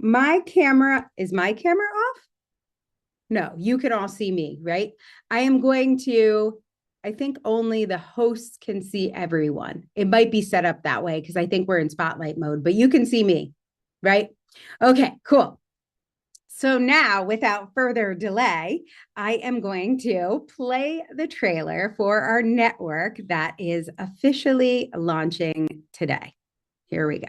Is my camera off? No, you can all see me, right? I am going to, I think only the hosts can see everyone. It might be set up that way because I think we're in spotlight mode, but you can see me, right? Okay, cool. So now, without further delay, I am going to play the trailer for our network that is officially launching today. Here we go.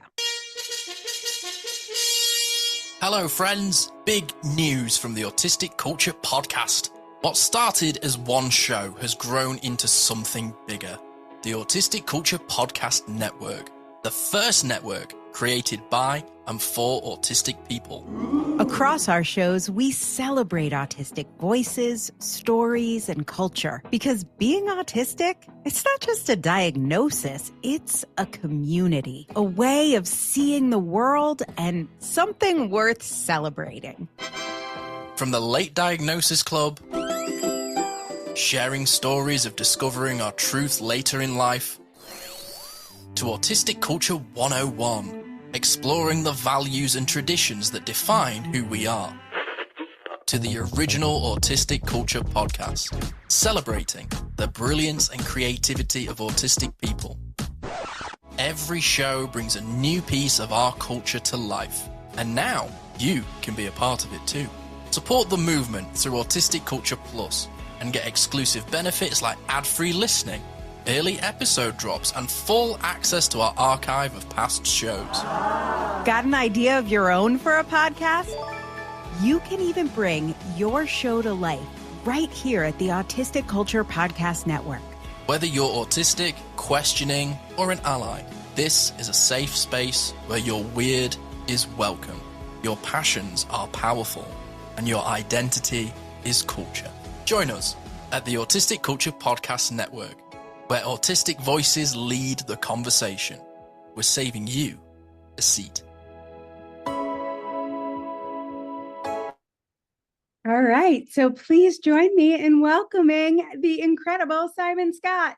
Hello, friends. Big news from the Autistic Culture podcast. What started as one show has grown into something bigger. The Autistic Culture Podcast Network, the first network created by and for autistic people. Across our shows, we celebrate autistic voices, stories, and culture. Because being autistic, it's not just a diagnosis, it's a community, a way of seeing the world, and something worth celebrating. From the Late Diagnosis Club, sharing stories of discovering our truth later in life, to Autistic Culture 101, exploring the values and traditions that define who we are, to the original Autistic Culture podcast, celebrating the brilliance and creativity of autistic people. Every show brings a new piece of our culture to life, and now you can be a part of it too. Support the movement through Autistic Culture Plus and get exclusive benefits like ad-free listening, early episode drops, and full access to our archive of past shows. Got an idea of your own for a podcast? You can even bring your show to life right here at the Autistic Culture Podcast Network. Whether you're autistic, questioning, or an ally, this is a safe space where your weird is welcome, your passions are powerful, and your identity is culture. Join us at the Autistic Culture Podcast Network, where autistic voices lead the conversation. We're saving you a seat. All right. So please join me in welcoming the incredible Simon Scott.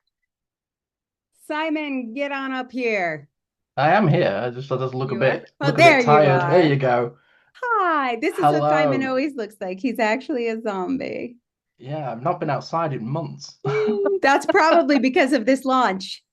Simon, get on up here. I am here. I just look You a bit are? Oh, look a there bit you tired. are. There you go. Hi. This is what Simon Hello. always looks like. He's actually a zombie. Yeah, I've not been outside in months. That's probably because of this launch.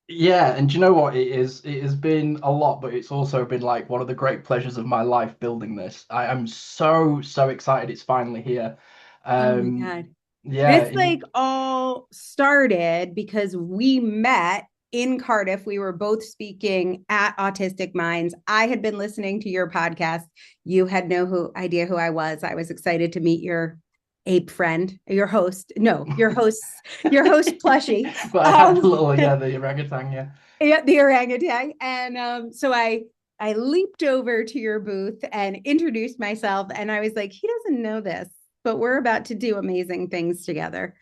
Yeah, and do you know what it is? It has been a lot, but it's also been like one of the great pleasures of my life building this. I am so excited it's finally here. Oh my Um, God. yeah, This like all started because we met in Cardiff. We were both speaking at Autistic Minds. I had been listening to your podcast. You had no idea who I was. I was excited to meet your ape friend, your host. No, your host plushie. but I had a little, yeah, the orangutan, yeah. Yeah, the orangutan. And so I leaped over to your booth and introduced myself. And I was like, he doesn't know this, but we're about to do amazing things together.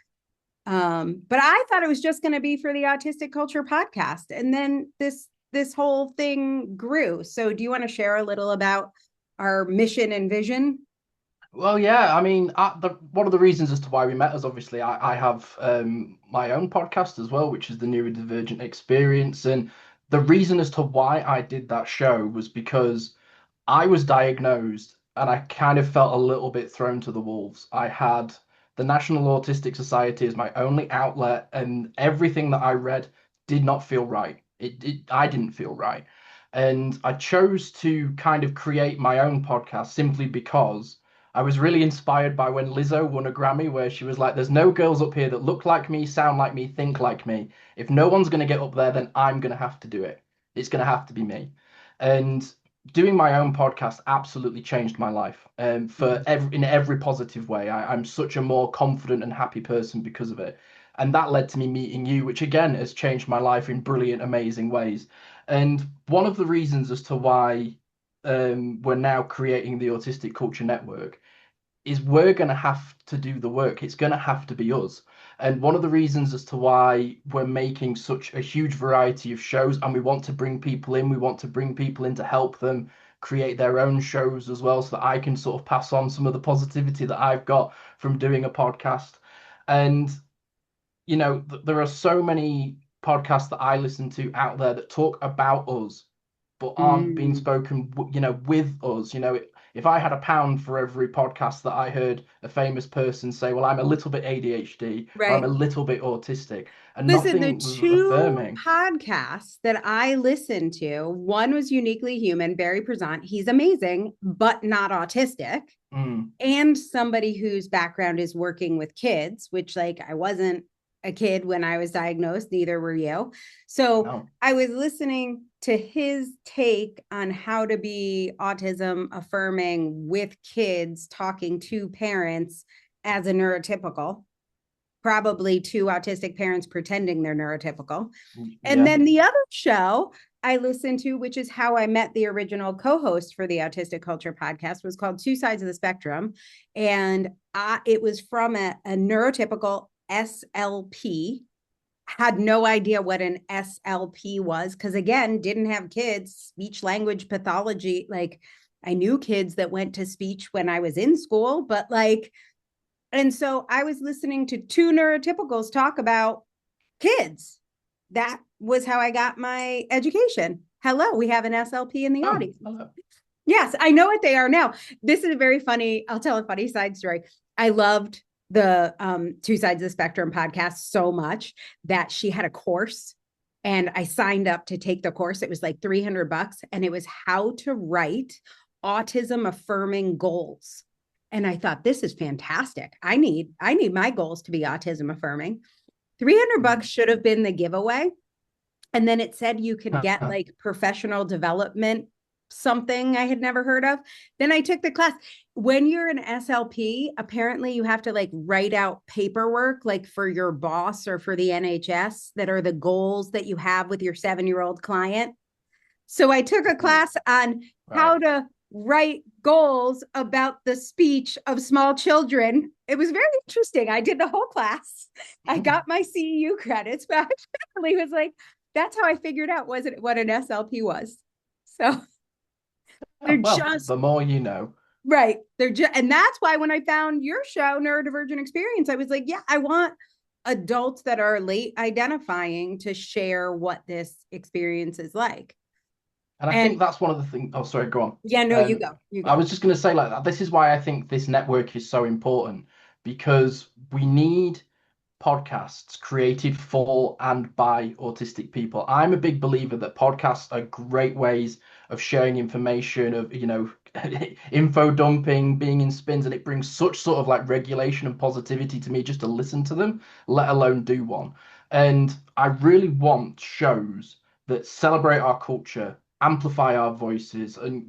But I thought it was just going to be for the Autistic Culture podcast. And then this whole thing grew. So do you want to share a little about our mission and vision? Well, yeah, I mean, one of the reasons as to why we met is obviously I have my own podcast as well, which is the Neurodivergent Experience. And the reason as to why I did that show was because I was diagnosed and I kind of felt a little bit thrown to the wolves. I had the National Autistic Society as my only outlet, and everything that I read did not feel right. I didn't feel right. And I chose to kind of create my own podcast simply because I was really inspired by when Lizzo won a Grammy, where she was like, there's no girls up here that look like me, sound like me, think like me. If no one's going to get up there, then I'm going to have to do it. It's going to have to be me. And doing my own podcast absolutely changed my life in every positive way. I'm such a more confident and happy person because of it. And that led to me meeting you, which again has changed my life in brilliant, amazing ways. And one of the reasons as to why we're now creating the Autistic Culture Network is we're going to have to do the work. It's going to have to be us. And one of the reasons as to why we're making such a huge variety of shows, and we want to bring people in, we want to bring people in to help them create their own shows as well, so that I can sort of pass on some of the positivity that I've got from doing a podcast. And, you know, there are so many podcasts that I listen to out there that talk about us, but aren't being spoken, with us. If I had £1 for every podcast that I heard a famous person say, well, I'm a little bit ADHD or I'm a Right. little bit autistic, and Listen, the nothing was two affirming. podcasts that I listened to, one was Uniquely Human, Barry Prezant. He's amazing, but not autistic. Mm, And somebody whose background is working with kids, which, like, I wasn't a kid when I was diagnosed, neither were you. So no. I was listening to his take on how to be autism affirming with kids, talking to parents as a neurotypical, probably two autistic parents pretending they're neurotypical. And Yeah. then the other show I listened to, which is how I met the original co-host for the Autistic Culture podcast, was called Two Sides of the Spectrum. And it was from a neurotypical SLP. Had no idea what an SLP was, because again, didn't have kids, speech language pathology. Like, I knew kids that went to speech when I was in school, but like, and so I was listening to two neurotypicals talk about kids. That was how I got my education. Hello, we have an SLP in the Oh, audience. hello. Yes, I know what they are now. This is a very funny, I'll tell a funny side story. I loved the Two Sides of the Spectrum podcast so much that she had a course and I signed up to take the course. It was like $300 and it was how to write autism affirming goals. And I thought, this is fantastic. I need my goals to be autism affirming. $300 should have been the giveaway. And then it said you could get like professional development, something I had never heard of. Then I took the class. When you're an SLP, apparently you have to like write out paperwork, like for your boss or for the NHS, that are the goals that you have with your 7-year-old client. So I took a class on how to write goals about the speech of small children. It was very interesting. I did the whole class. I got my CEU credits, but I finally was like, that's how I figured out what an SLP was. So they're just the more you know. right. They're just, and that's why when I found your show, Neurodivergent Experience, I was like, yeah, I want adults that are late identifying to share what this experience is like. And I think that's one of the things. Oh, sorry, go on. Yeah, no, you go. You go. I was just going to say, like, that. This is why I think this network is so important, because we need podcasts created for and by autistic people. I'm a big believer that podcasts are great ways of sharing information, of, info dumping, being in spins, and it brings such sort of like regulation and positivity to me just to listen to them, let alone do one. And I really want shows that celebrate our culture, amplify our voices, and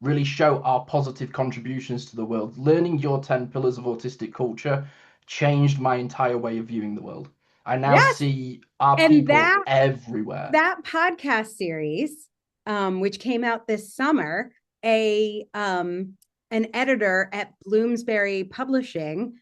really show our positive contributions to the world. Learning your 10 pillars of autistic culture changed my entire way of viewing the world. I now see our people everywhere. That podcast series, which came out this summer, an editor at Bloomsbury Publishing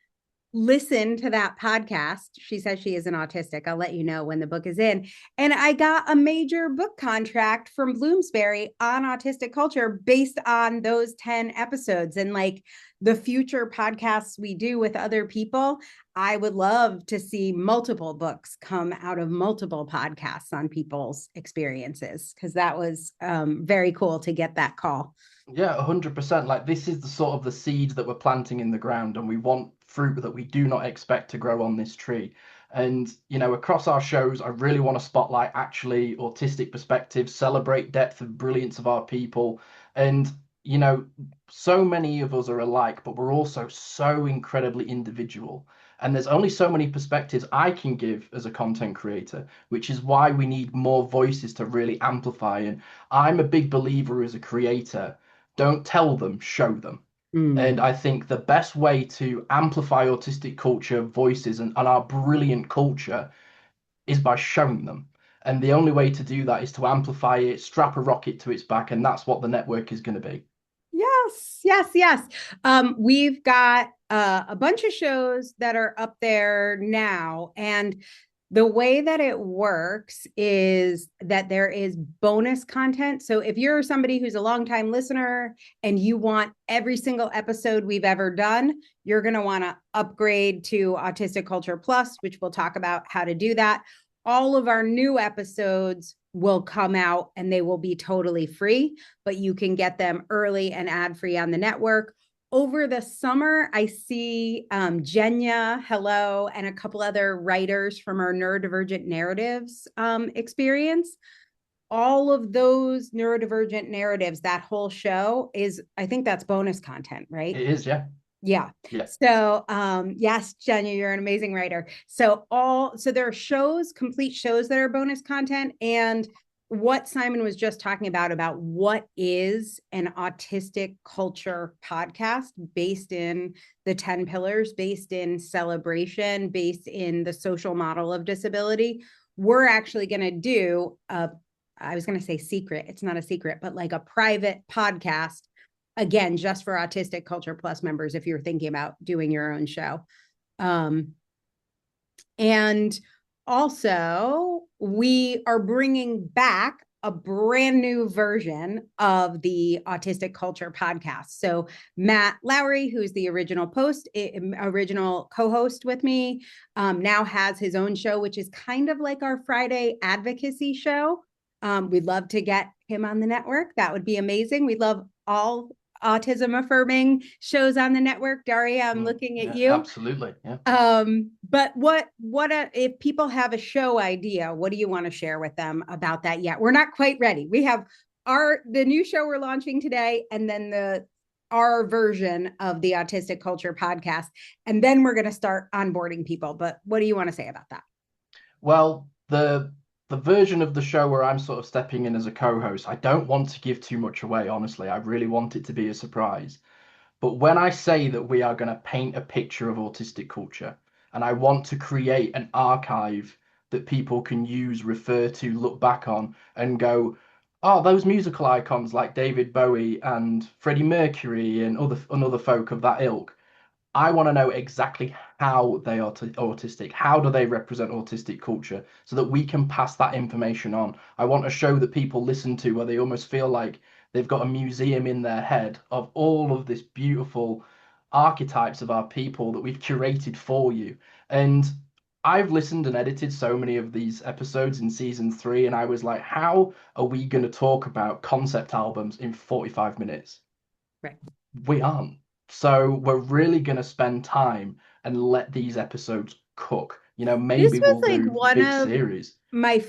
listened to that podcast. She says she isn't autistic. I'll let you know when the book is in. And I got a major book contract from Bloomsbury on autistic culture based on those 10 episodes. And like the future podcasts we do with other people, I would love to see multiple books come out of multiple podcasts on people's experiences, because that was very cool to get that call. Yeah, 100%. Like, this is the sort of the seeds that we're planting in the ground, and we want fruit that we do not expect to grow on this tree. And, across our shows, I really want to spotlight actually autistic perspectives, celebrate depth and brilliance of our people. And, so many of us are alike, but we're also so incredibly individual. And there's only so many perspectives I can give as a content creator, which is why we need more voices to really amplify. And I'm a big believer as a creator, don't tell them, show them. And I think the best way to amplify autistic culture voices and our brilliant culture is by showing them. And the only way to do that is to amplify it, strap a rocket to its back, and that's what the network is going to be. Yes. We've got a bunch of shows that are up there now, and the way that it works is that there is bonus content. So if you're somebody who's a longtime listener and you want every single episode we've ever done, you're going to want to upgrade to Autistic Culture Plus, which we'll talk about how to do that. All of our new episodes will come out and they will be totally free, but you can get them early and ad-free on the network. Over the summer, I see Jenya, hello, and a couple other writers from our Neurodivergent Narratives experience. All of those neurodivergent narratives, that whole show is, I think that's bonus content, right? It is, yeah. Yeah. Yeah. So, yes, Jenya, you're an amazing writer. So there are shows, complete shows that are bonus content. And what Simon was just talking about what is an autistic culture podcast based in the 10 pillars, based in celebration, based in the social model of disability. We're actually going to do I was going to say secret. It's not a secret, but like a private podcast, again, just for Autistic Culture Plus members, if you're thinking about doing your own show. And also, we are bringing back a brand new version of the Autistic Culture podcast. So Matt Lowry, who's the original co-host with me, now has his own show, which is kind of like our Friday advocacy show. We'd love to get him on the network. That would be amazing. We'd love all autism affirming shows on the network. Daria, I'm looking at you. Absolutely. Yeah. But if people have a show idea, what do you want to share with them about that yet? We're not quite ready. We have the new show we're launching today, and then our version of the Autistic Culture podcast. And then we're going to start onboarding people. But what do you want to say about that? Well, the version of the show where I'm sort of stepping in as a co-host, I don't want to give too much away, honestly. I really want it to be a surprise. But when I say that we are going to paint a picture of autistic culture, and I want to create an archive that people can use, refer to, look back on, and go, oh, those musical icons like David Bowie and Freddie Mercury and other folk of that ilk, I want to know exactly how they are autistic. How do they represent autistic culture so that we can pass that information on? I want a show that people listen to where they almost feel like they've got a museum in their head of all of this beautiful archetypes of our people that we've curated for you. And I've listened and edited so many of these episodes in season 3, and I was like, how are we going to talk about concept albums in 45 minutes? Right. We aren't. So we're really going to spend time and let these episodes cook. Maybe we'll do one big series. My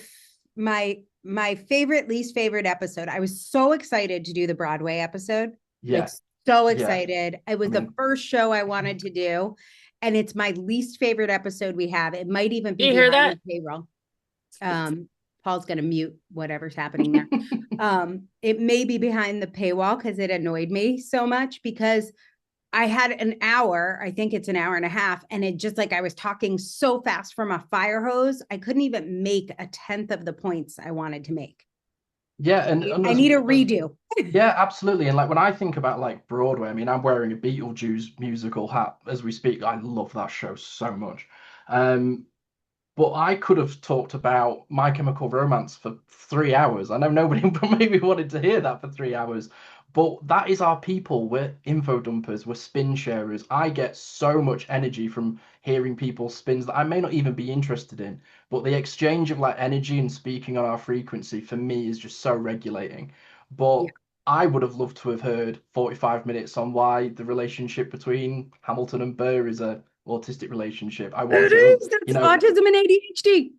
favorite, least favorite episode. I was so excited to do the Broadway episode. Yeah. Like, so excited. It was the first show I wanted to do. And it's my least favorite episode we have. It might even be behind the payroll. Paul's going to mute whatever's happening there. It may be behind the paywall because it annoyed me so much, because I had an hour, I think it's an hour and a half, and it just like I was talking so fast from a fire hose, I couldn't even make a tenth of the points I wanted to make. Yeah, and I need a redo. Yeah, absolutely. And like when I think about like Broadway, I mean, I'm wearing a Beetlejuice musical hat as we speak. I love that show so much. But I could have talked about My Chemical Romance for 3 hours. I know nobody maybe wanted to hear that for 3 hours, but that is our people. We're info dumpers, we're spin sharers. I get so much energy from hearing people's spins that I may not even be interested in, but the exchange of like energy and speaking on our frequency for me is just so regulating. But yeah. I would have loved to have heard 45 minutes on why the relationship between Hamilton and Burr is a autistic relationship. That's autism and ADHD.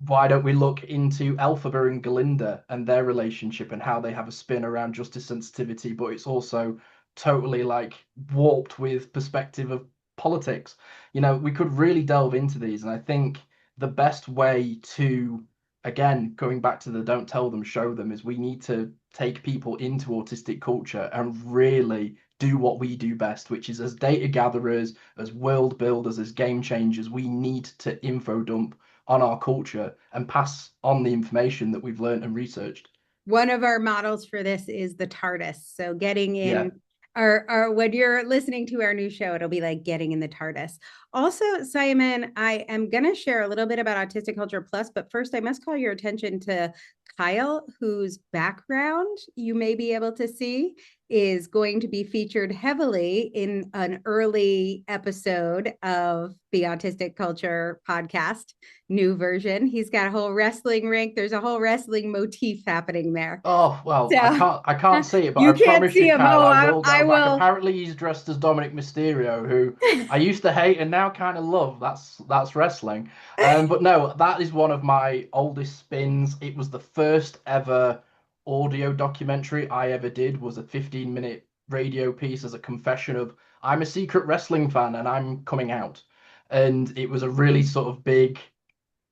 Why don't we look into Elphaba and Galinda and their relationship and how they have a spin around justice sensitivity, but it's also totally like warped with perspective of politics. We could really delve into these, and I think the best way to, again, going back to the don't tell them, show them, is we need to take people into autistic culture and really do what we do best, which is as data gatherers, as world builders, as game changers, we need to info dump on our culture and pass on the information that we've learned and researched. One of our models for this is the TARDIS. So getting in our when you're listening to our new show, it'll be like getting in the TARDIS. Also, Simon, I am going to share a little bit about Autistic Culture Plus, but first I must call your attention to Kyle, whose background you may be able to see. is going to be featured heavily in an early episode of the Autistic Culture podcast, new version. He's got a whole wrestling rink. There's a whole wrestling motif happening there. Oh, well, So I can't see it, but you I can't promise see you, him. Kyle, Oh, I will I go back. will. Apparently he's dressed as Dominic Mysterio, who I used to hate and now kind of love. That's wrestling. But no, that is one of my oldest spins. It was the first ever audio documentary I ever did, was a 15-minute radio piece as a confession of I'm a secret wrestling fan and I'm coming out. And it was a really sort of big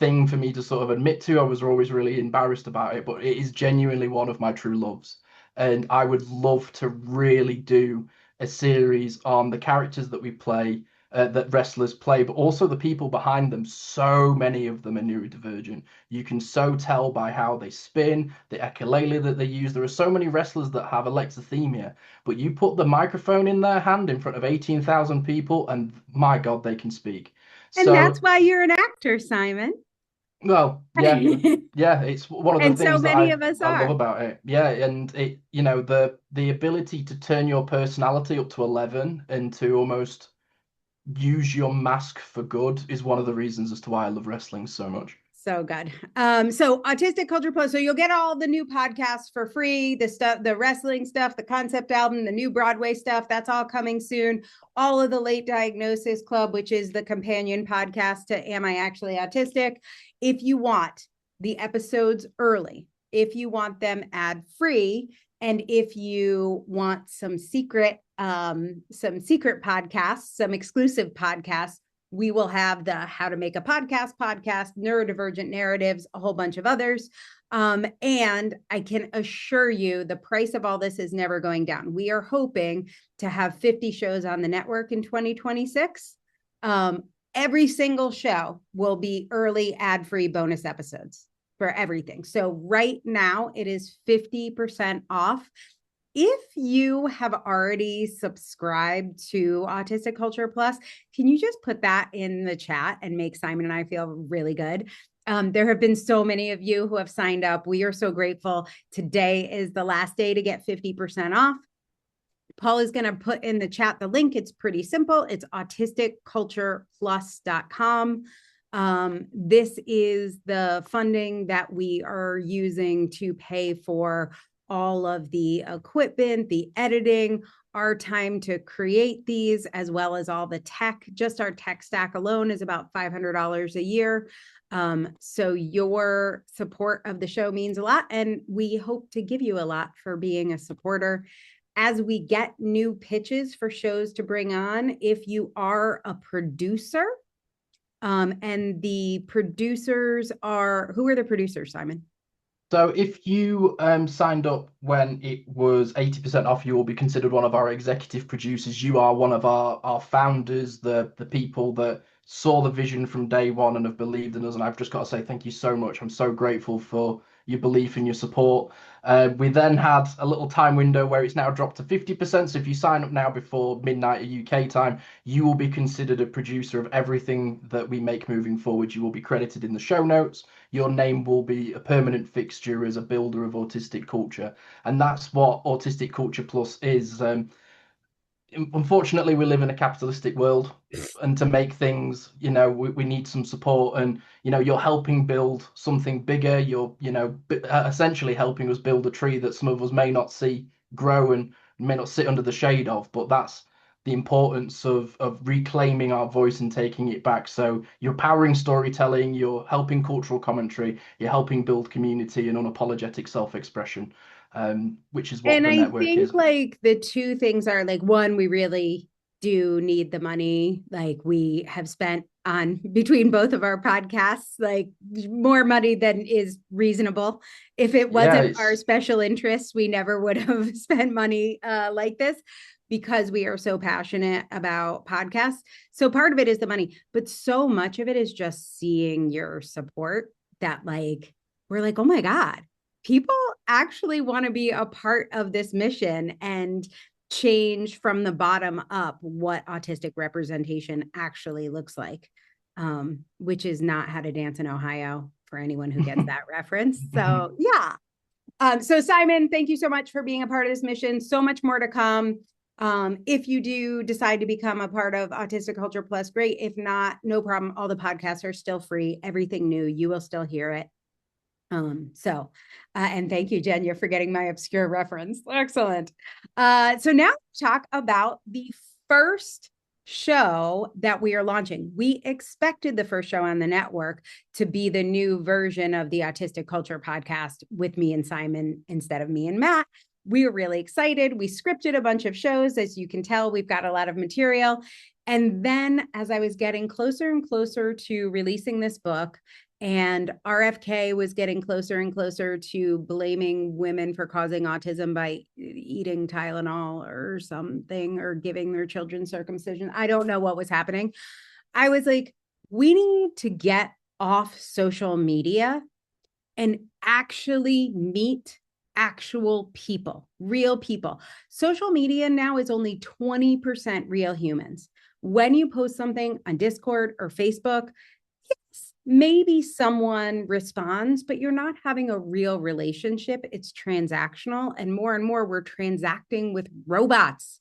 thing for me to sort of admit to. I was always really embarrassed about it, but it is genuinely one of my true loves. And I would love to really do a series on the characters that we play, that wrestlers play, but also the people behind them. So many of them are neurodivergent. You can so tell by how they spin, the echolele that they use. There are so many wrestlers that have alexithymia, but you put the microphone in their hand in front of 18,000 people, and my God, they can speak. And that's why you're an actor, Simon. Well, yeah, yeah, it's one of the And so things that many of us I love are. about it. Yeah, and it, the ability to turn your personality up to 11 and to almost use your mask for good is one of the reasons as to why I love wrestling so much. So good. So Autistic Culture Plus. So you'll get all the new podcasts for free, the stuff, the wrestling stuff, the concept album, the new Broadway stuff. That's all coming soon. All of the Late Diagnosis Club, which is the companion podcast to Am I Actually Autistic? If you want the episodes early, if you want them ad free, and if you want some secret podcasts, some exclusive podcasts, we will have the How to Make a Podcast, Neurodivergent Narratives, a whole bunch of others. And I can assure you the price of all this is never going down. We are hoping to have 50 shows on the network in 2026. Every single show will be early ad-free bonus episodes for everything. So right now it is 50% off. If you have already subscribed to Autistic Culture Plus, can you just put that in the chat and make Simon and I feel really good? There have been so many of you who have signed up. We are so grateful. Today is the last day to get 50% off. Paul is going to put in the chat the link. It's pretty simple. It's autisticcultureplus.com. This is the funding that we are using to pay for all of the equipment, the editing, our time to create these, as well as all the tech. Just our tech stack alone is about $500 a year. So your support of the show means a lot, and we hope to give you a lot for being a supporter. As we get new pitches for shows to bring on, if you are a producer, and the producers are, who are the producers, Simon? So if you signed up when it was 80% off, you will be considered one of our executive producers. You are one of our founders, the people that saw the vision from day one and have believed in us. And I've just got to say thank you so much. I'm so grateful for your belief and your support. We then had a little time window where it's now dropped to 50%. So if you sign up now before midnight UK time, you will be considered a producer of everything that we make moving forward. You will be credited in the show notes. Your name will be a permanent fixture as a builder of autistic culture. And that's what Autistic Culture Plus is. Unfortunately, we live in a capitalistic world, and to make things, we need some support. And you're helping build something bigger. You're essentially helping us build a tree that some of us may not see grow and may not sit under the shade of. But that's the importance of reclaiming our voice and taking it back. So you're powering storytelling, you're helping cultural commentary, you're helping build community and unapologetic self-expression. Which is what the network is. And I think like the two things are like, one, we really do need the money. Like we have spent on between both of our podcasts, like more money than is reasonable. If it wasn't our special interests, we never would have spent money like this, because we are so passionate about podcasts. So part of it is the money, but so much of it is just seeing your support that like, we're like, oh my God, people actually want to be a part of this mission and change from the bottom up what autistic representation actually looks like, which is not How to Dance in Ohio for anyone who gets that reference. So yeah. So Simon, thank you so much for being a part of this mission. So much more to come. If you do decide to become a part of Autistic Culture Plus, great. If not, no problem. All the podcasts are still free. Everything new, you will still hear it. And thank you, Jen, you're forgetting my obscure reference. Excellent. So now talk about the first show that we are launching. We expected the first show on the network to be the new version of the Autistic Culture podcast with me and Simon instead of me and Matt. We were really excited. We scripted a bunch of shows. As you can tell, we've got a lot of material. And then as I was getting closer and closer to releasing this book, and RFK was getting closer and closer to blaming women for causing autism by eating Tylenol or something, or giving their children circumcision. I don't know what was happening. I was like, we need to get off social media and actually meet actual people, real people. Social media now is only 20% real humans. When you post something on Discord or Facebook, maybe someone responds, but you're not having a real relationship. It's transactional. And more, we're transacting with robots.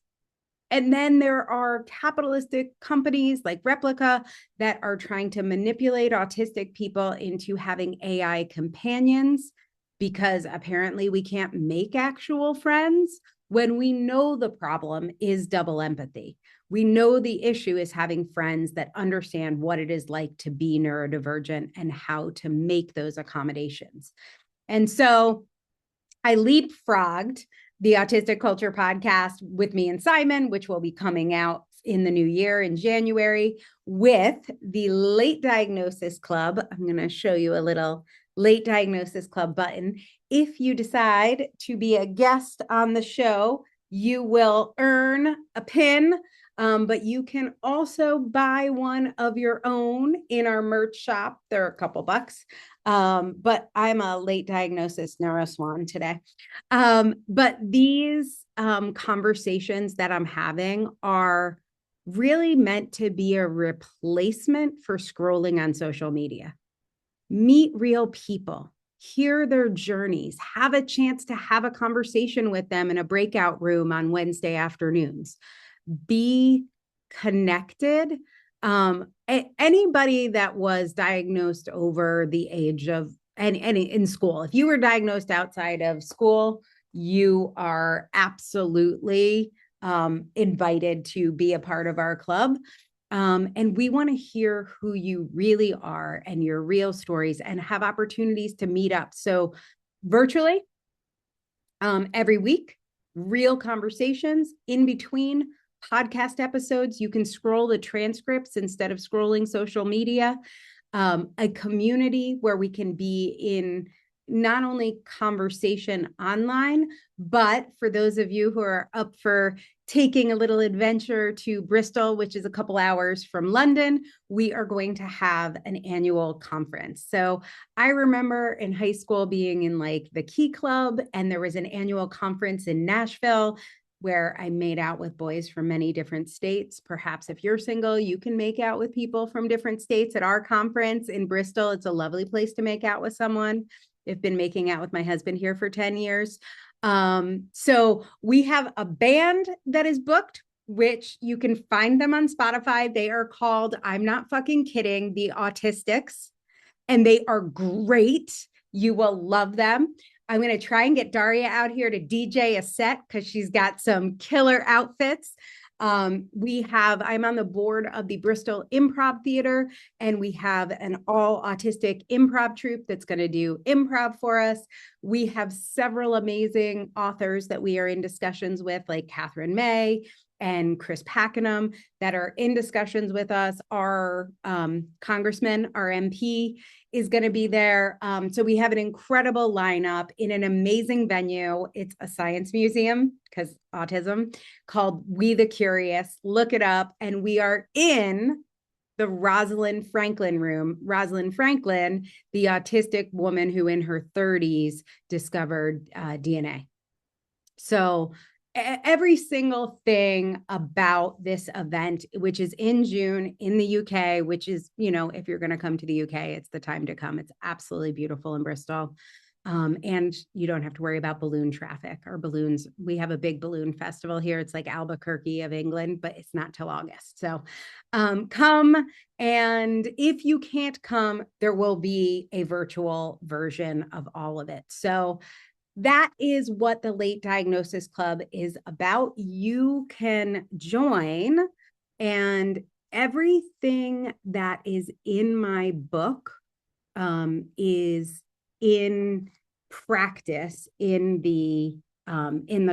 And then there are capitalistic companies like Replica that are trying to manipulate autistic people into having AI companions, because apparently we can't make actual friends, when we know the problem is double empathy. We know the issue is having friends that understand what it is like to be neurodivergent and how to make those accommodations. And so I leapfrogged the Autistic Culture podcast with me and Simon, which will be coming out in the new year in January, with the Late Diagnosis Club. I'm going to show you a little Late Diagnosis Club button. If you decide to be a guest on the show, you will earn a pin. But you can also buy one of your own in our merch shop. They're a couple bucks. But I'm a late diagnosis neuroswan today. But these conversations that I'm having are really meant to be a replacement for scrolling on social media. Meet real people, hear their journeys, have a chance to have a conversation with them in a breakout room on Wednesday afternoons. Be connected. Anybody that was diagnosed over the age of, and in school, if you were diagnosed outside of school, you are absolutely invited to be a part of our club. And we want to hear who you really are and your real stories, and have opportunities to meet up. So virtually, every week, real conversations in between podcast episodes. You can scroll the transcripts instead of scrolling social media. A community where we can be in not only conversation online, but for those of you who are up for taking a little adventure to Bristol, which is a couple hours from London, we are going to have an annual conference. So I remember in high school being in like the Key Club, and there was an annual conference in Nashville where I made out with boys from many different states. Perhaps if you're single, you can make out with people from different states at our conference in Bristol. It's a lovely place to make out with someone. I've been making out with my husband here for 10 years. So we have a band that is booked, which you can find them on Spotify. They are called, I'm not fucking kidding, the Autistics, and they are great. You will love them. I'm going to try and get Daria out here to DJ a set because she's got some killer outfits. I'm on the board of the Bristol Improv Theater, and we have an all autistic improv troupe that's going to do improv for us. We have several amazing authors that we are in discussions with, like Catherine May and Chris Packenham, that are in discussions with us. Our congressman, our MP, is going to be there. So we have an incredible lineup in an amazing venue. It's a science museum, because autism, called We the Curious. Look it up. And we are in the Rosalind Franklin room. Rosalind Franklin, the autistic woman who in her 30s discovered DNA. So every single thing about this event, which is in June in the UK, which is, if you're going to come to the UK, it's the time to come. It's absolutely beautiful in Bristol. And you don't have to worry about balloon traffic or balloons. We have a big balloon festival here. It's like Albuquerque of England, but it's not till August. So come. And if you can't come, there will be a virtual version of all of it. So that is what the Late Diagnosis Club is about. You can join, and everything that is in my book is in practice in the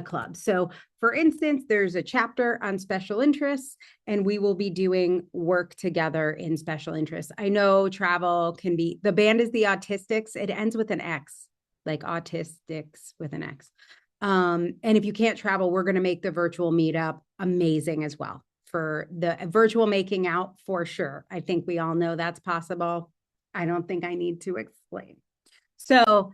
club. So for instance, there's a chapter on special interests, and we will be doing work together in special interests. I know travel can be, the band is the Autistics. It ends with an X, like Autistics with an X. And if you can't travel, we're going to make the virtual meetup amazing as well. For the virtual making out, for sure. I think we all know that's possible. I don't think I need to explain. So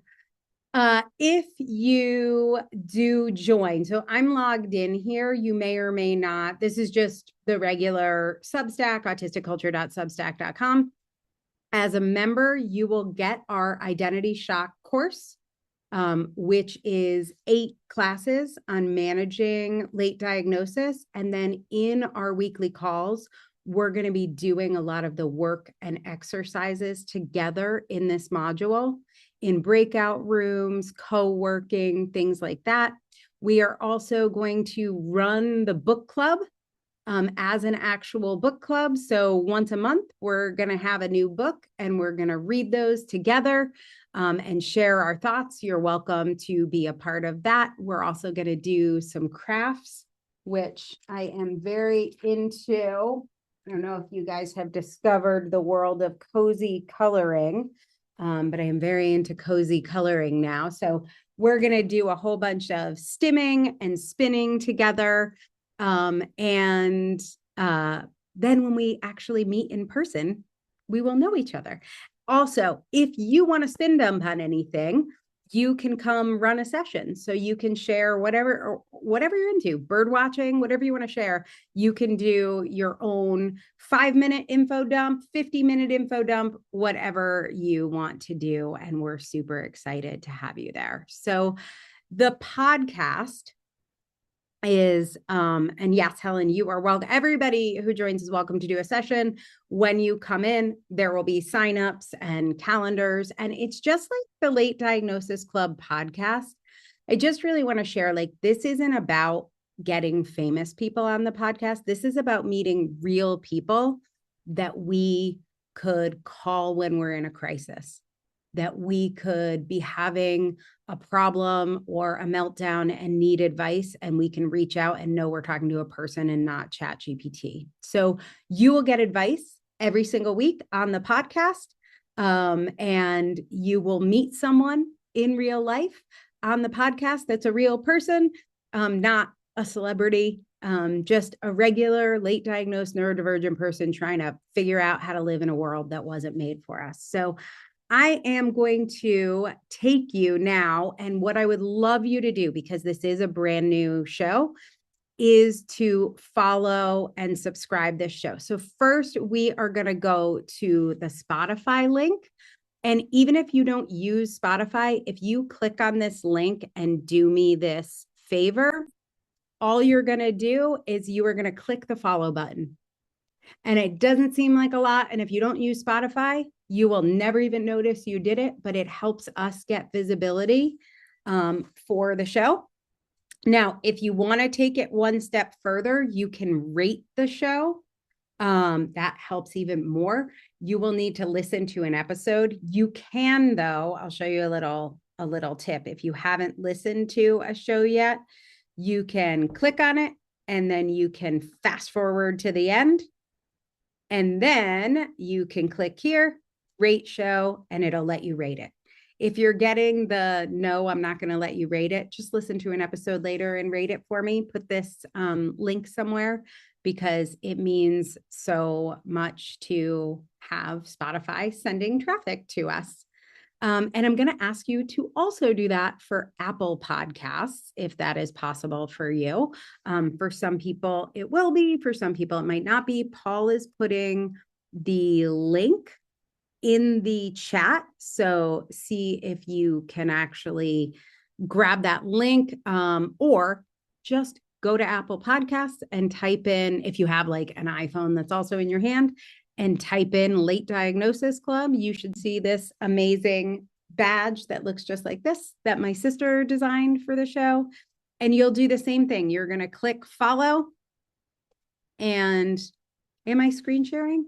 if you do join, so I'm logged in here, you may or may not, this is just the regular Substack, autisticculture.substack.com. As a member, you will get our Identity Shock course, which is 8 classes on managing late diagnosis. And then in our weekly calls, we're going to be doing a lot of the work and exercises together in this module, in breakout rooms, co-working, things like that. We are also going to run the book club as an actual book club. So once a month, we're going to have a new book and we're going to read those together and share our thoughts. You're welcome to be a part of that. We're also going to do some crafts, which I am very into. I don't know if you guys have discovered the world of cozy coloring, but I am very into cozy coloring now. So we're going to do a whole bunch of stimming and spinning together. And then when we actually meet in person, we will know each other. Also, if you want to spin dump on anything, you can come run a session. So you can share whatever you're into, bird watching, whatever you want to share. You can do your own 5-minute info dump, 50-minute info dump, whatever you want to do. And we're super excited to have you there. So the podcast is and yes, Helen, you are welcome. Everybody who joins is welcome to do a session. When you come in, there will be signups and calendars, and it's just like the Late Diagnosis Club podcast. I just really want to share, like, this isn't about getting famous people on the podcast. This is about meeting real people that we could call when we're in a crisis, that we could be having a problem or a meltdown and need advice, and we can reach out and know we're talking to a person and not ChatGPT. So you will get advice every single week on the podcast, and you will meet someone in real life on the podcast that's a real person, not a celebrity, just a regular late diagnosed neurodivergent person trying to figure out how to live in a world that wasn't made for us. So I am going to take you now, and what I would love you to do, because this is a brand new show, is to follow and subscribe this show. So first, we are going to go to the Spotify link. And even if you don't use Spotify, if you click on this link and do me this favor, all you're going to do is you are going to click the follow button. And it doesn't seem like a lot. And if you don't use Spotify, you will never even notice you did it, but it helps us get visibility for the show. Now, if you want to take it one step further, you can rate the show. That helps even more. You will need to listen to an episode. You can, though, I'll show you a little tip. If you haven't listened to a show yet, you can click on it and then you can fast forward to the end. And then you can click here, rate show, and it'll let you rate it. If you're getting the no, I'm not going to let you rate it, just listen to an episode later and rate it for me. Put this link somewhere, because it means so much to have Spotify sending traffic to us. And I'm going to ask you to also do that for Apple Podcasts, if that is possible for you. For some people, it will be. For some people, it might not be. Paul is putting the link in the chat. So see if you can actually grab that link, or just go to Apple Podcasts and type in, if you have like an iPhone that's also in your hand, and type in Late Diagnosis Club. You should see this amazing badge that looks just like this that my sister designed for the show. And you'll do the same thing. You're going to click follow. And am I screen sharing?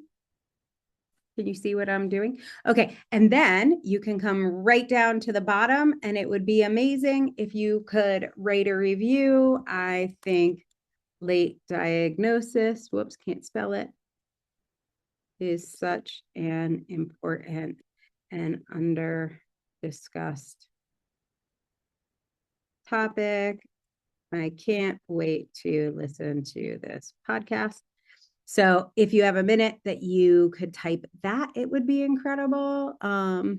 Can you see what I'm doing? Okay. And then you can come right down to the bottom, and it would be amazing if you could rate a review. I think Late Diagnosis, whoops, can't spell it, is such an important and under discussed topic. I can't wait to listen to this podcast. So if you have a minute that you could type that, it would be incredible. I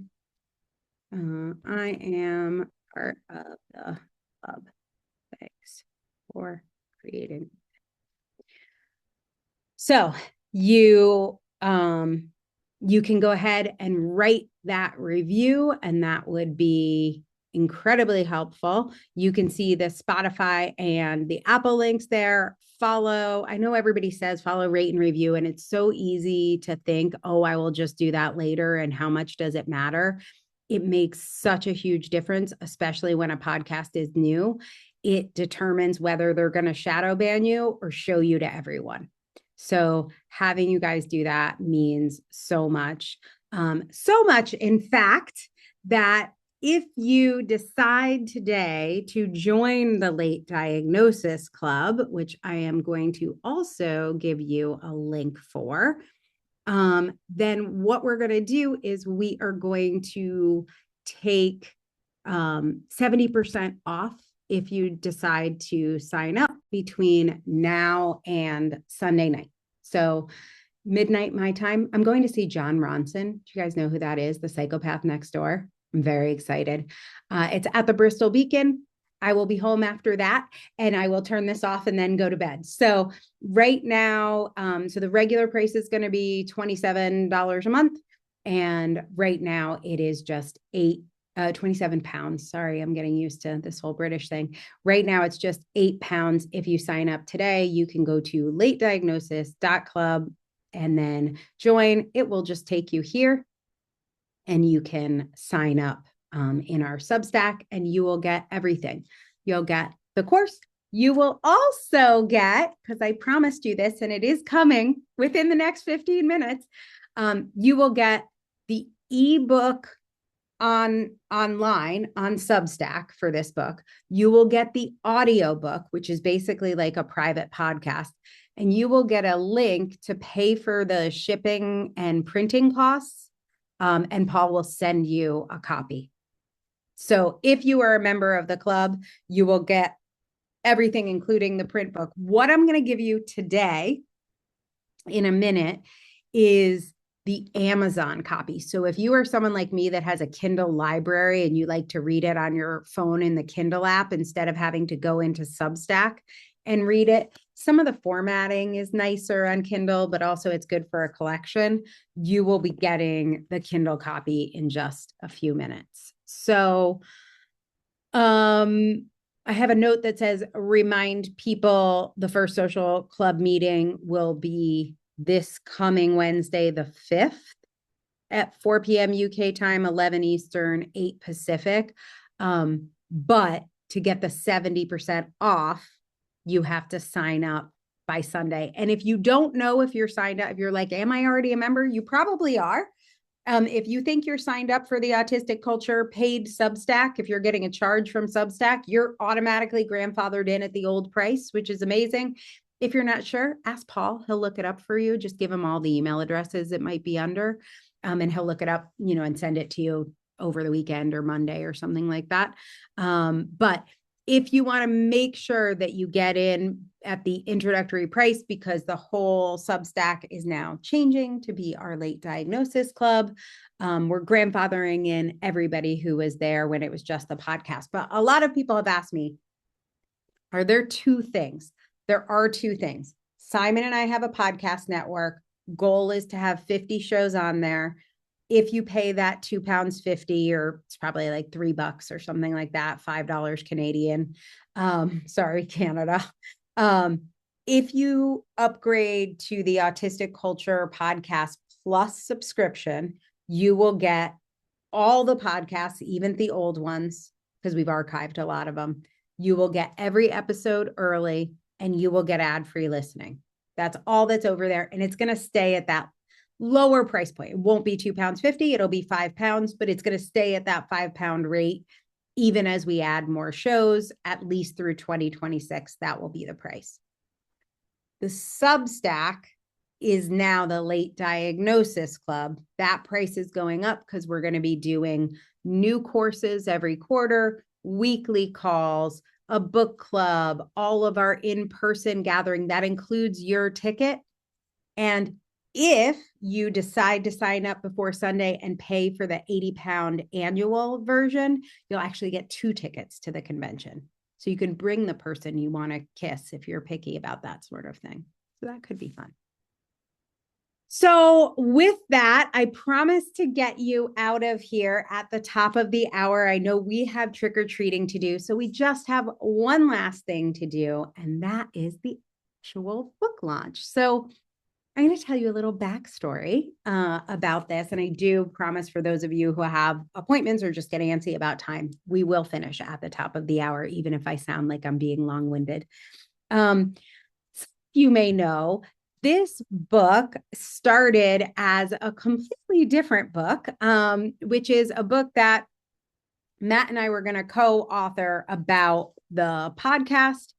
am part of the club. Thanks for creating. So you can go ahead and write that review, and that would be incredibly helpful. You can see the Spotify and the Apple links there. Follow. I know everybody says follow, rate, and review, and it's so easy to think, oh, I will just do that later. And how much does it matter? It makes such a huge difference, especially when a podcast is new. It determines whether they're going to shadow ban you or show you to everyone. So having you guys do that means so much. So much, in fact, that if you decide today to join the Late Diagnosis Club, which I am going to also give you a link for, then what we're going to do is we are going to take 70% off if you decide to sign up between now and Sunday night. So midnight my time, I'm going to see Jon Ronson. Do you guys know who that is? The Psychopath Next Door. I'm very excited. It's at the Bristol Beacon. I will be home after that, and I will turn this off and then go to bed. So right now, so the regular price is going to be $27 a month. And right now it is just 27 pounds. Sorry, I'm getting used to this whole British thing. Right now, it's just £8 if you sign up today. You can go to latediagnosis.club and then join. It will just take you here, and you can sign up in our Substack, and you will get everything. You'll get the course. You will also get, because I promised you this, and it is coming within the next 15 minutes, you will get the ebook online on Substack for this book. You will get the audio book, which is basically like a private podcast, and you will get a link to pay for the shipping and printing costs. And Paul will send you a copy. So if you are a member of the club, you will get everything, including the print book. What I'm going to give you today in a minute is the Amazon copy. So if you are someone like me that has a Kindle library and you like to read it on your phone in the Kindle app instead of having to go into Substack and read it, some of the formatting is nicer on Kindle, but also it's good for a collection. You will be getting the Kindle copy in just a few minutes. So I have a note that says, remind people the first social club meeting will be this coming Wednesday, the 5th at 4 p.m. UK time, 11 Eastern, 8 Pacific. But to get the 70% off, you have to sign up by Sunday. And if you don't know if you're signed up, if you're like, am I already a member? You probably are. If you think you're signed up for the Autistic Culture paid Substack, if you're getting a charge from Substack, you're automatically grandfathered in at the old price, which is amazing. If you're not sure, ask Paul. He'll look it up for you. Just give him all the email addresses it might be under, and he'll look it up, and send it to you over the weekend or Monday or something like that. But if you want to make sure that you get in at the introductory price, because the whole Substack is now changing to be our Late Diagnosis Club, we're grandfathering in everybody who was there when it was just the podcast. But a lot of people have asked me, are there two things? There are two things. Simon and I have a podcast network. Goal is to have 50 shows on there. if you pay that £2.50, or it's probably like $3 or something like that, $5 Canadian. Sorry, Canada. If you upgrade to the Autistic Culture Podcast Plus subscription, you will get all the podcasts, even the old ones, because we've archived a lot of them. You will get every episode early, and you will get ad-free listening. That's all that's over there. And it's going to stay at that lower price point. It won't be £2.50. It'll be £5, but it's going to stay at that £5 rate. Even as we add more shows, at least through 2026, that will be the price. The Substack is now the Late Diagnosis Club. That price is going up because we're going to be doing new courses every quarter, weekly calls, a book club, all of our in-person gathering. That includes your ticket. And if you decide to sign up before Sunday and pay for the £80 annual version, you'll actually get 2 tickets to the convention. So you can bring the person you want to kiss if you're picky about that sort of thing. So that could be fun. So with that, I promise to get you out of here at the top of the hour. I know we have trick-or-treating to do, so we just have one last thing to do, and that is the actual book launch. So I'm going to tell you a little backstory about this, and I do promise for those of you who have appointments or just get antsy about time, we will finish at the top of the hour, even if I sound like I'm being long-winded. You may know this book started as a completely different book, which is a book that Matt and I were going to co-author about the podcast.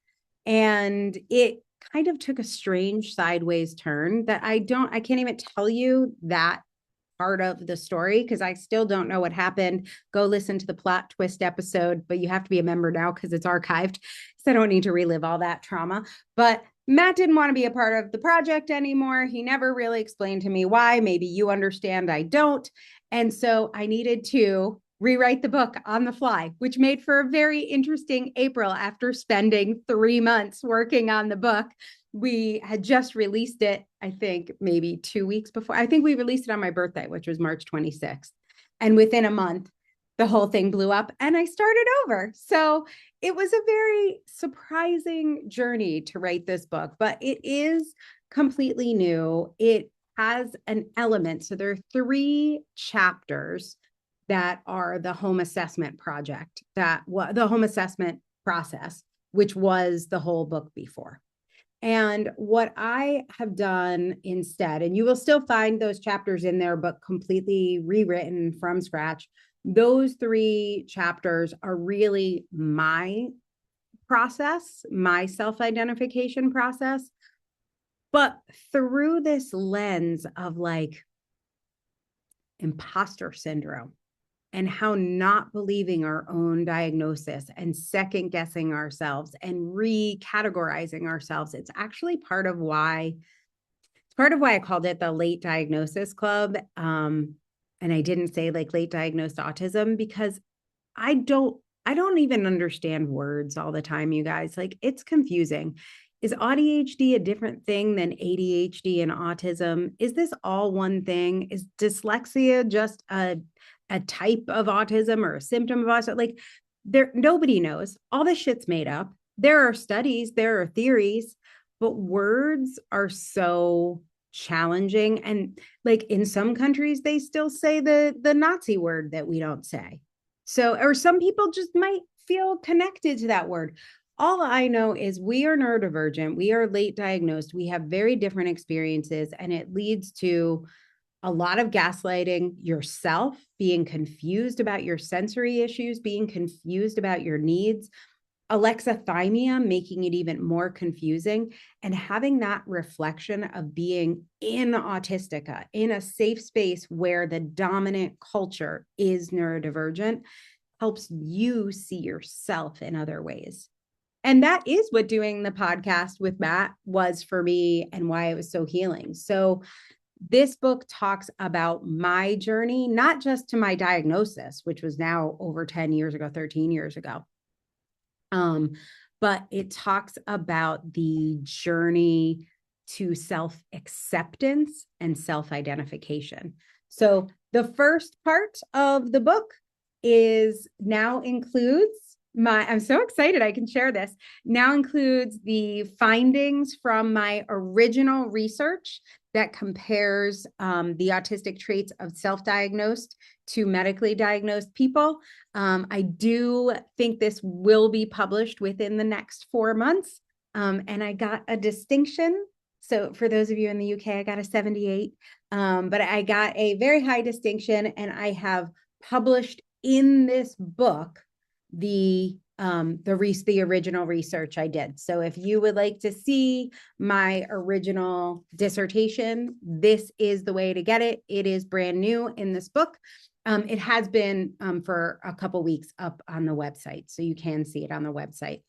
And it kind of took a strange sideways turn that I can't even tell you that part of the story because I still don't know what happened. Go listen to the plot twist episode, but you have to be a member now because it's archived. So I don't need to relive all that trauma. But Matt didn't want to be a part of the project anymore. He never really explained to me why. Maybe you understand, I don't. And so I needed to rewrite the book on the fly, which made for a very interesting April after spending 3 months working on the book. We had just released it, I think maybe 2 weeks before. I think we released it on my birthday, which was March 26th. And within a month, the whole thing blew up and I started over. So it was a very surprising journey to write this book, but it is completely new. It has an element. So there are 3 chapters that are the home assessment project, the home assessment process, which was the whole book before. And what I have done instead, and you will still find those chapters in there, but completely rewritten from scratch. Those 3 chapters are really my process, my self-identification process, but through this lens of like imposter syndrome and how not believing our own diagnosis and second guessing ourselves and recategorizing ourselves. It's actually part of why I called it the Late Diagnosis Club. And I didn't say like late diagnosed autism because I don't even understand words all the time, you guys. Like it's confusing. Is ADHD a different thing than ADHD and autism? Is this all one thing? Is dyslexia just a type of autism or a symptom of autism? Like nobody knows. All this shit's made up. There are studies, there are theories, but words are so challenging. And like in some countries, they still say the Nazi word that we don't say. So, or some people just might feel connected to that word. All I know is we are neurodivergent. We are late diagnosed. We have very different experiences, and it leads to a lot of gaslighting yourself, being confused about your sensory issues, being confused about your needs, alexithymia, making it even more confusing, and having that reflection of being in Autistica, in a safe space where the dominant culture is neurodivergent, helps you see yourself in other ways. And that is what doing the podcast with Matt was for me and why it was so healing. So this book talks about my journey, not just to my diagnosis, which was now over 10 years ago, 13 years ago. But it talks about the journey to self-acceptance and self-identification. So the first part of the book is now includes I'm so excited I can share this, now includes the findings from my original research that compares the autistic traits of self-diagnosed to medically diagnosed people. I do think this will be published within the next 4 months. And I got a distinction. So for those of you in the UK, I got a 78, but I got a very high distinction, and I have published in this book the original research I did. So if you would like to see my original dissertation, this is the way to get it. It is brand new in this book. It has been for a couple weeks up on the website, so you can see it on the website.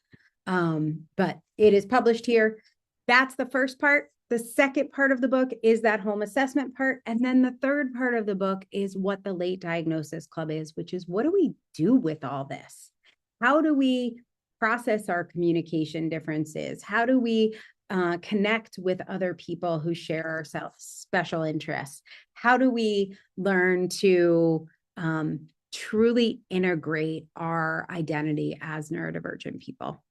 But it is published here. That's the first part. The second part of the book is that home assessment part. And then the third part of the book is what the Late Diagnosis Club is, which is, what do we do with all this? How do we process our communication differences? How do we connect with other people who share our special interests? How do we learn to truly integrate our identity as neurodivergent people?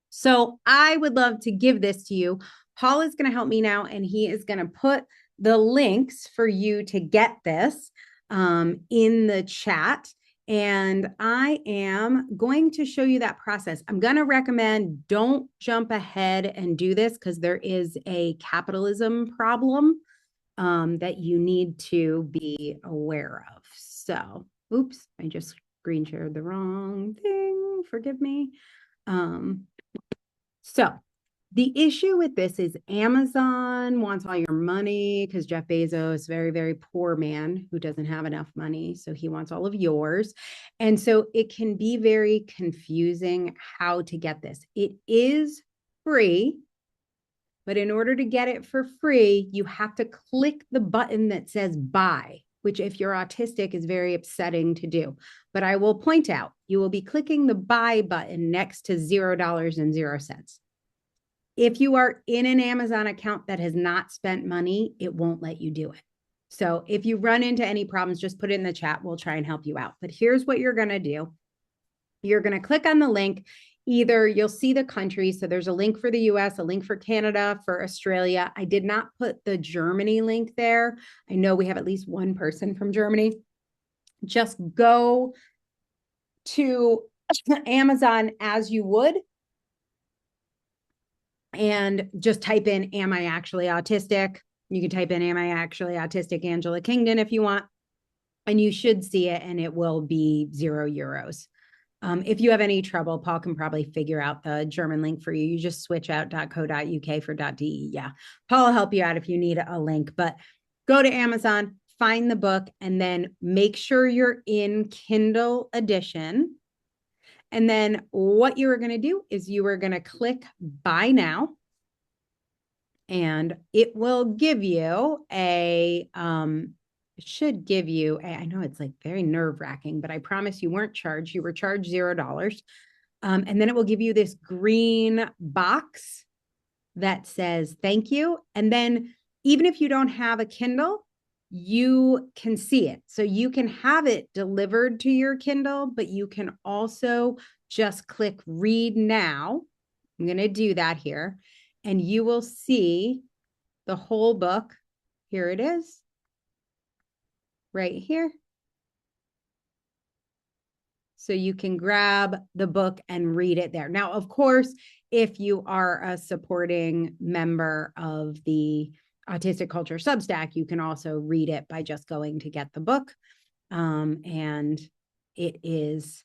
So I would love to give this to you. Paul is going to help me now, and he is going to put the links for you to get this in the chat. And I am going to show you that process. I'm going to recommend don't jump ahead and do this, because there is a capitalism problem that you need to be aware of. So, oops, I just screen shared the wrong thing. Forgive me. So the issue with this is Amazon wants all your money, because Jeff Bezos, very, very poor man who doesn't have enough money. So he wants all of yours. And so it can be very confusing how to get this. It is free, but in order to get it for free, you have to click the button that says buy, which if you're autistic is very upsetting to do. But I will point out, you will be clicking the buy button next to $0.00. If you are in an Amazon account that has not spent money, it won't let you do it. So if you run into any problems, just put it in the chat. We'll try and help you out. But here's what you're going to do. You're going to click on the link. Either you'll see the country. So there's a link for the US, a link for Canada, for Australia. I did not put the Germany link there. I know we have at least one person from Germany. Just go to Amazon as you would, and just type in, am I actually autistic? You can type in, am I actually autistic, Angela Kingdon, if you want, and you should see it, and it will be €0. If you have any trouble, Paul can probably figure out the German link for you. You just switch out .co.uk for .de. Yeah, Paul will help you out if you need a link, but go to Amazon, find the book, and then make sure you're in Kindle edition. And then what you are going to do is you are going to click buy now, and it will give you it should give you I know it's like very nerve-wracking, but I promise you weren't charged. You were charged $0. And then it will give you this green box that says thank you. And then even if you don't have a Kindle, you can see it. So you can have it delivered to your Kindle, but you can also just click read now. I'm going to do that here, and you will see the whole book. Here it is, right here. So you can grab the book and read it there. Now, of course, if you are a supporting member of the Autistic Culture Substack, you can also read it by just going to get the book. And it is,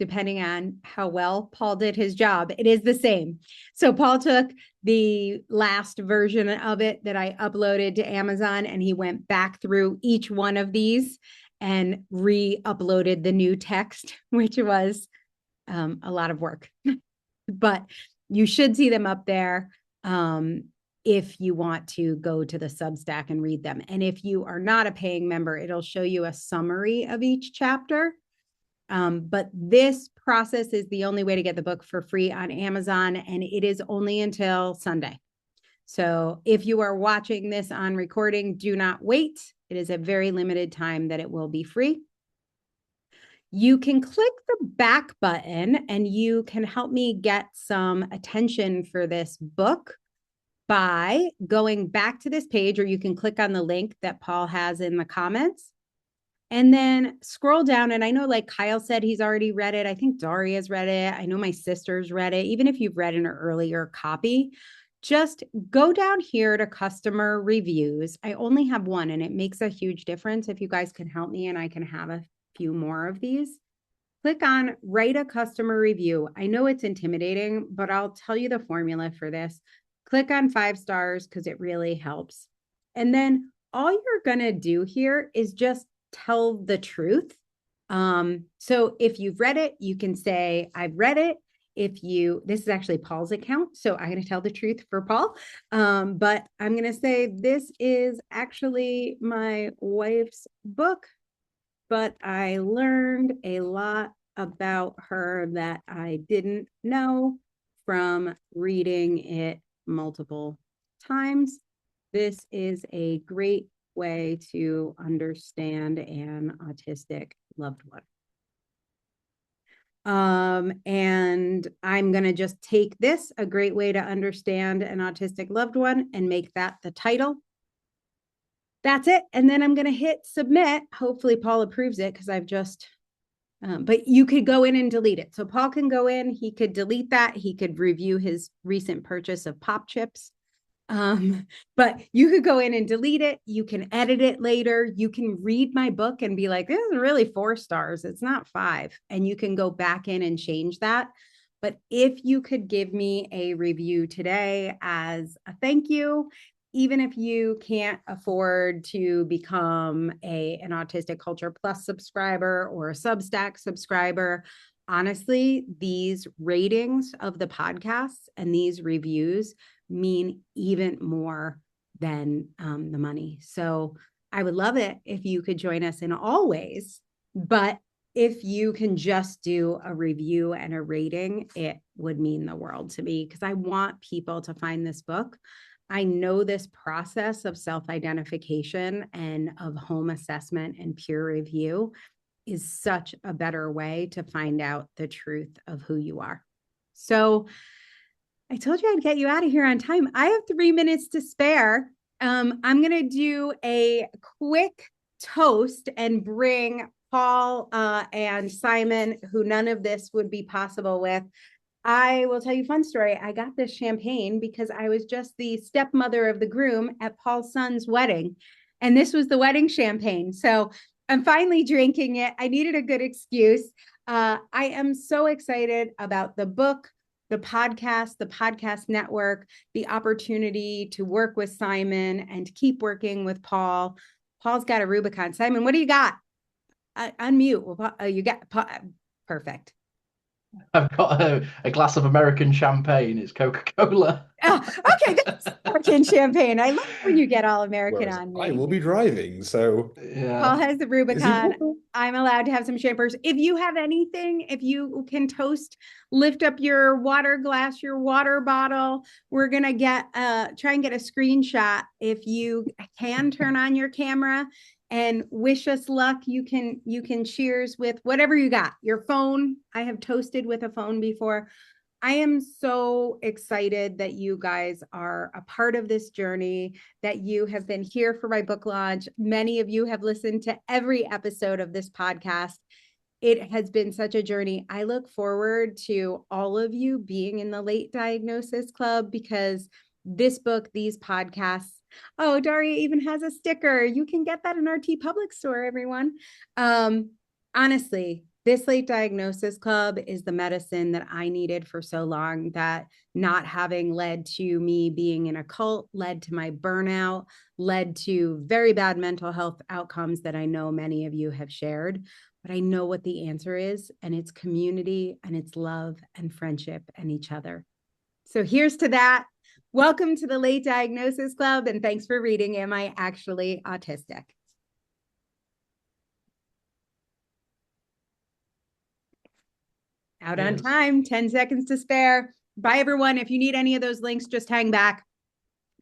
depending on how well Paul did his job, it is the same. So Paul took the last version of it that I uploaded to Amazon, and he went back through each one of these and re-uploaded the new text, which was a lot of work. But you should see them up there if you want to go to the Substack and read them. And if you are not a paying member, it'll show you a summary of each chapter. But this process is the only way to get the book for free on Amazon, and it is only until Sunday. So if you are watching this on recording, do not wait. It is a very limited time that it will be free. You can click the back button and you can help me get some attention for this book by going back to this page, or you can click on the link that Paul has in the comments and then scroll down. And I know, like Kyle said, he's already read it. I think Daria's read it. I know my sister's read it. Even if you've read an earlier copy, just go down here to customer reviews. I only have one, and it makes a huge difference. If you guys can help me and I can have a few more of these, click on write a customer review. I know it's intimidating, but I'll tell you the formula for this. Click on 5 stars because it really helps. And then all you're going to do here is just tell the truth. So if you've read it, you can say, I've read it. This is actually Paul's account, so I'm going to tell the truth for Paul. But I'm going to say, this is actually my wife's book, but I learned a lot about her that I didn't know from reading it multiple times. This is a great way to understand an autistic loved one. And I'm going to just take this, a great way to understand an autistic loved one, and make that the title. That's it. And then I'm going to hit submit. Hopefully Paul approves it because I've just, but you could go in and delete it. So Paul can go in, he could delete that. He could review his recent purchase of pop chips. But you could go in and delete it. You can edit it later. You can read my book and be like, this is really 4 stars. It's not 5. And you can go back in and change that. But if you could give me a review today as a thank you, even if you can't afford to become an Autistic Culture Plus subscriber or a Substack subscriber, honestly, these ratings of the podcasts and these reviews mean even more than the money. So I would love it if you could join us in all ways, but if you can just do a review and a rating, it would mean the world to me, because I want people to find this book. I know this process of self-identification and of home assessment and peer review is such a better way to find out the truth of who you are. So I told you I'd get you out of here on time. I have 3 minutes to spare. I'm going to do a quick toast and bring Paul and Simon, who none of this would be possible with. I will tell you a fun story. I got this champagne because I was just the stepmother of the groom at Paul's son's wedding. And this was the wedding champagne. So I'm finally drinking it. I needed a good excuse. I am so excited about the book, the podcast network, the opportunity to work with Simon and keep working with Paul. Paul's got a Rubicon. Simon, what do you got? Unmute. You got perfect. I've got a glass of American champagne. It's Coca-Cola. Oh, okay, that's American champagne. I love when you get all American Whereas on me. I will be driving, so Yeah. Paul has the is Rubicon. it? I'm allowed to have some champers. If you have anything, if you can toast, lift up your water glass, your water bottle. We're gonna get try and get a screenshot. If you can turn on your camera and wish us luck, you can cheers with whatever you got. Your phone. I have toasted with a phone before. I am so excited that you guys are a part of this journey, that you have been here for my book launch. Many of you have listened to every episode of this podcast. It has been such a journey. I look forward to all of you being in the Late Diagnosis Club, because this book, these podcasts, oh, Daria even has a sticker. You can get that in our TeePublic store, everyone. Honestly, this Late Diagnosis Club is the medicine that I needed for so long, that not having led to me being in a cult, led to my burnout, led to very bad mental health outcomes that I know many of you have shared. But I know what the answer is, and it's community, and it's love and friendship and each other. So here's to that. Welcome to the Late Diagnosis Club, and thanks for reading Am I Actually Autistic? Out on time, 10 seconds to spare. Bye, everyone. If you need any of those links, just hang back.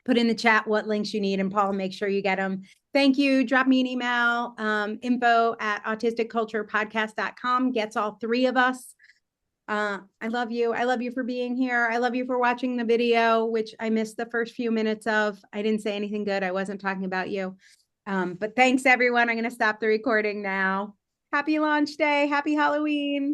put in the chat what links you need, and Paul, make sure you get them. Thank you. Drop me an email, info@autisticculturepodcast.com. Gets all three of us. I love you. I love you for being here. I love you for watching the video, which I missed the first few minutes of. I didn't say anything good. I wasn't talking about you. But thanks, everyone. I'm going to stop the recording now. Happy launch day. Happy Halloween.